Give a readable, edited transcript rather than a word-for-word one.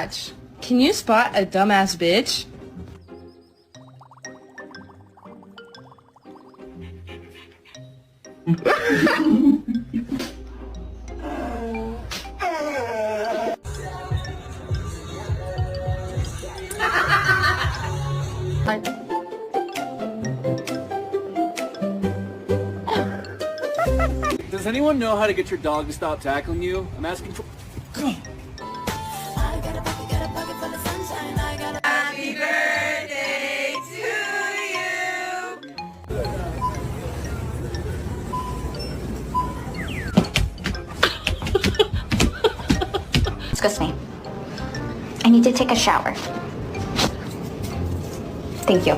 watch. Can you spot a dumbass bitch? Does anyone know how to get your dog to stop tackling you? I'm asking for... Happy birthday to you. Excuse me. I need to take a shower. Thank you.